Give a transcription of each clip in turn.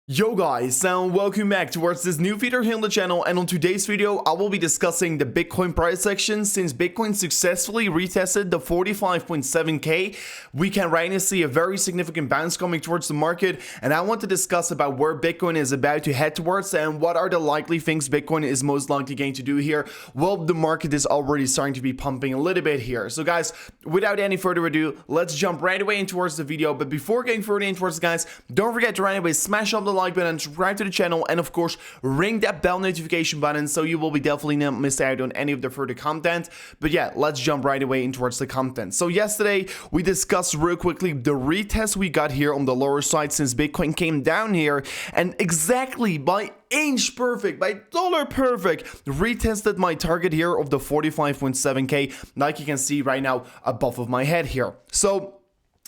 Yo guys, and welcome back towards this new video here on the channel. And on today's video I will be discussing the Bitcoin price action. Since Bitcoin successfully retested the 45.7k, we can right now see a very significant bounce coming towards the market, and I want to discuss about where Bitcoin is about to head towards and what are the likely things Bitcoin is most likely going to do here. Well, the market is already starting to be pumping a little bit here. So guys, without any further ado, let's jump right away in towards the video. But before getting further in towards, guys, don't forget to right away smash up the like button, subscribe to the channel, and of course ring that bell notification button so you will be definitely not miss out on any of the further content. But yeah, let's jump right away in towards the content. So yesterday we discussed real quickly the retest we got here on the lower side since Bitcoin came down here, and exactly by inch perfect, by dollar perfect, retested my target here of the 45.7k, like you can see right now above of my head here. So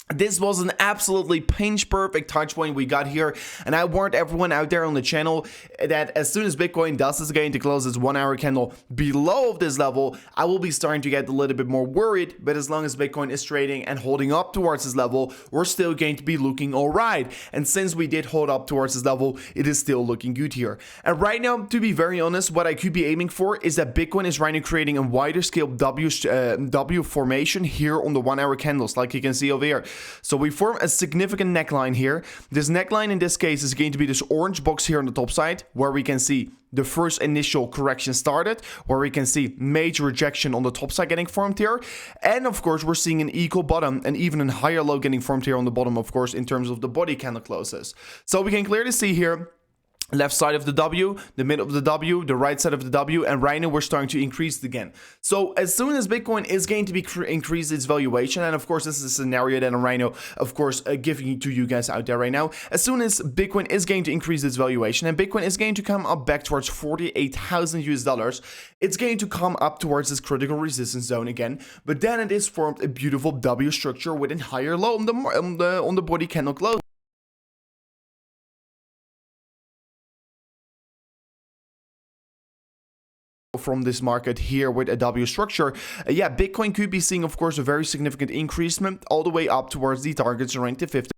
this was an absolutely pinch perfect touch point we got here, and I warned everyone out there on the channel that as soon as Bitcoin does is going to close its 1 hour candle below this level, I will be starting to get a little bit more worried. But as long as Bitcoin is trading and holding up towards this level, we're still going to be looking alright. And since we did hold up towards this level, it is still looking good here. And right now, to be very honest, what I could be aiming for is that Bitcoin is right now creating a wider scale W formation here on the 1 hour candles, like you can see over here. So we form a significant neckline here. This neckline in this case is going to be this orange box here on the top side, where we can see the first initial correction started, where we can see major rejection on the top side getting formed here. And of course, we're seeing an equal bottom and even a higher low getting formed here on the bottom, of course, in terms of the body candle closes. So we can clearly see here left side of the W, the middle of the W, the right side of the W, and right now we're starting to increase it again. So as soon as Bitcoin is going to be increase its valuation, and of course this is a scenario that I'm right now, of course, giving to you guys out there right now. As soon as Bitcoin is going to increase its valuation and Bitcoin is going to come up back towards 48,000 US dollars, it's going to come up towards this critical resistance zone again. But then it is formed a beautiful W structure with a higher low on the body candle close from this market here with a W structure. Yeah, Bitcoin could be seeing, of course, a very significant increasement all the way up towards the targets around the 50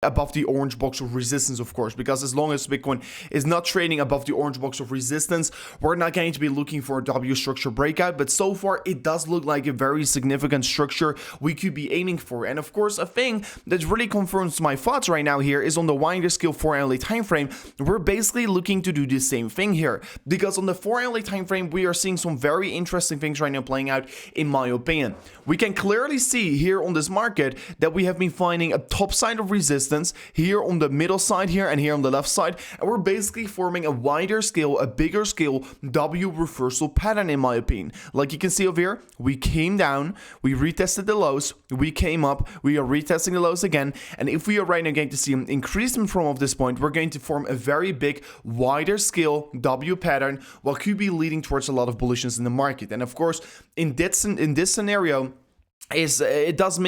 above the orange box of resistance, of course, because as long as Bitcoin is not trading above the orange box of resistance, we're not going to be looking for a W structure breakout. But so far it does look like a very significant structure we could be aiming for. And of course, a thing that really confirms my thoughts right now here is on the wider scale 4-hourly time frame, we're basically looking to do the same thing here, because on the 4-hourly time frame we are seeing some very interesting things right now playing out. In my opinion, we can clearly see here on this market that we have been finding a top side of resistance here on the middle side here and here on the left side, and we're basically forming a wider scale, a bigger scale W reversal pattern, in my opinion. Like you can see over here, we came down, we retested the lows, we came up, we are retesting the lows again, and if we are right now going to see an increasement from this point, we're going to form a very big wider scale W pattern, what could be leading towards a lot of bullishness in the market. And of course, in this scenario, it does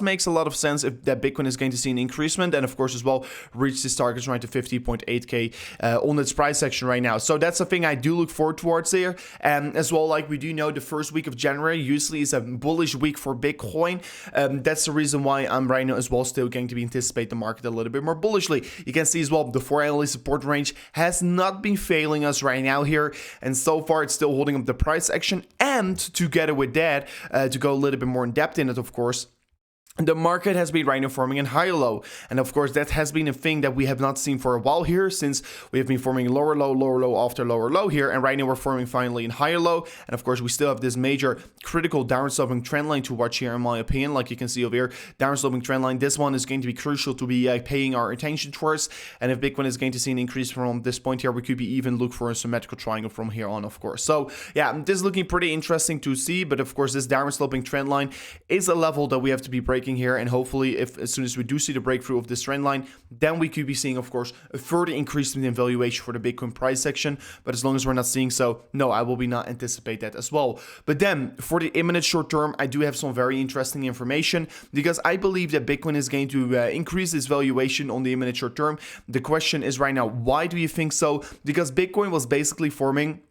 makes a lot of sense if that Bitcoin is going to see an increasement, and of course as well reach this target right to 50.8k on its price action right now. So that's the thing I do look forward towards there. And as well, like we do know, the first week of January usually is a bullish week for Bitcoin. That's the reason why I'm right now as well still going to be anticipate the market a little bit more bullishly. You can see as well the 4-hourly support range has not been failing us right now here, and so far it's still holding up the price action. And together with that, to go a little bit more in depth in it, of course, the market has been right now forming a higher low, and of course that has been a thing that we have not seen for a while here, since we have been forming lower low after lower low here, and right now we're forming finally a higher low. And of course we still have this major critical down sloping trend line to watch here, in my opinion. Like you can see over here, down sloping trend line, this one is going to be crucial to be paying our attention towards. And if Bitcoin is going to see an increase from this point here, we could be even look for a symmetrical triangle from here on, of course. So yeah, this is looking pretty interesting to see. But of course this down sloping trend line is a level that we have to be breaking here, and hopefully if as soon as we do see the breakthrough of this trend line, then we could be seeing, of course, a further increase in the valuation for the Bitcoin price section. But as long as we're not seeing so, no, I will be not anticipate that as well. But then for the imminent short term, I do have some very interesting information, because I believe that Bitcoin is going to increase its valuation on the imminent short term. The question is right now, why do you think so? Because Bitcoin was basically forming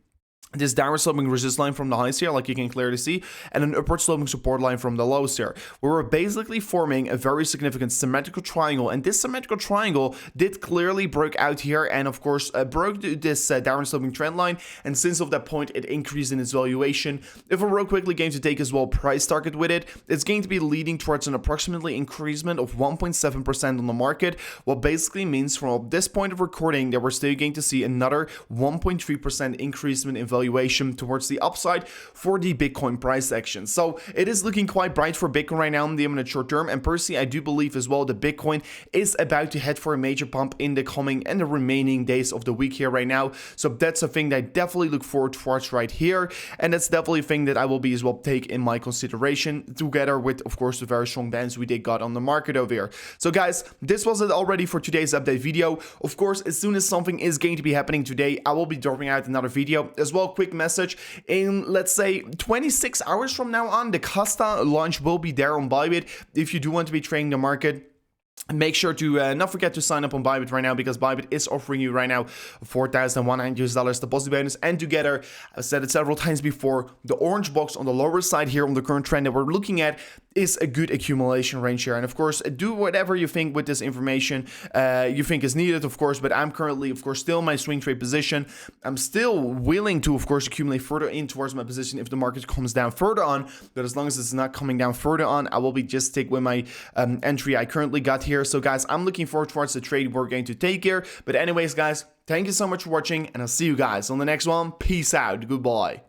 this downward sloping resist line from the highs here, like you can clearly see, and an upward sloping support line from the lows here. We were basically forming a very significant symmetrical triangle, and this symmetrical triangle did clearly break out here, and of course broke this downward sloping trend line, and since of that point it increased in its valuation. If we're real quickly going to take as well price target with it, it's going to be leading towards an approximately increasement of 1.7% on the market, what basically means from this point of recording that we're still going to see another 1.3% increasement in valuation towards the upside for the Bitcoin price action. So it is looking quite bright for Bitcoin right now in the imminent short term, and personally I do believe as well that Bitcoin is about to head for a major pump in the coming and the remaining days of the week here right now. So that's a thing that I definitely look forward towards right here, and that's definitely a thing that I will be as well take in my consideration, together with of course the very strong bands we did got on the market over here. So guys, this was it already for today's update video. Of course, as soon as something is going to be happening today, I will be dropping out another video as well. Quick message, in let's say 26 hours from now on, the Costa launch will be there on BYBIT. If you do want to be trading the market, make sure to not forget to sign up on BYBIT right now, because BYBIT is offering you right now $4,100 deposit bonus, and together, I've said it several times before, the orange box on the lower side here on the current trend that we're looking at is a good accumulation range here. And of course, do whatever you think with this information you think is needed, of course, but I'm currently of course still in my swing trade position. I'm still willing to of course accumulate further in towards my position if the market comes down further on, but as long as it's not coming down further on, I will be just stick with my entry I currently got here. So guys, I'm looking forward towards the trade we're going to take here. But anyways guys, thank you so much for watching, and I'll see you guys on the next one. Peace out. Goodbye.